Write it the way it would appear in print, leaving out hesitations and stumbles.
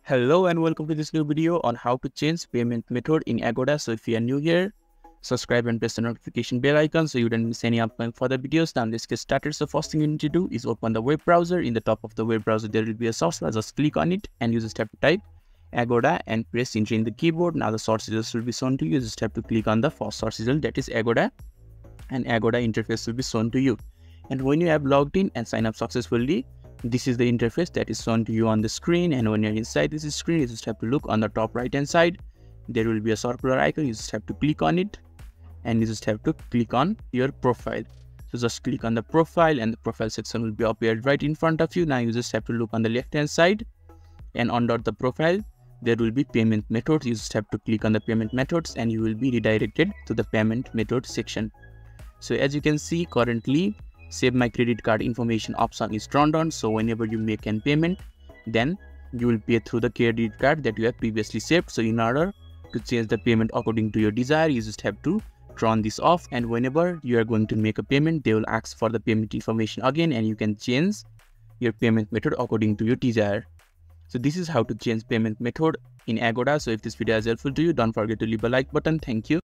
Hello and welcome to this new video on how to change payment method in Agoda. So if you are new here, subscribe and press the notification bell icon so you don't miss any upcoming further videos. Now let's get started. So first thing you need to do is open the web browser. In the top of the web browser there will be a search bar. Just click on it and you just have to type Agoda and press enter in the keyboard. Now the search results will be shown to you. You just have to click on the first search result, that is Agoda, and Agoda interface will be shown to you. And when you have logged in and sign up successfully, this is the interface that is shown to you on the screen. And when you're inside this screen, you just have to look on the top right hand side. There will be a circular icon. You just have to click on it and you just have to click on your profile. So just click on the profile and the profile section will be appeared right in front of you. Now you just have to look on the left hand side and under the profile there will be payment methods. You just have to click on the payment methods and you will be redirected to the payment method section. So as you can see, currently save my credit card information option is turned on. So whenever you make an payment, then you will pay through the credit card that you have previously saved. So in order to change the payment according to your desire, you just have to turn this off, and whenever you are going to make a payment, they will ask for the payment information again and you can change your payment method according to your desire. So this is how to change payment method in Agoda. So if this video is helpful to you, don't forget to leave a like button. Thank you.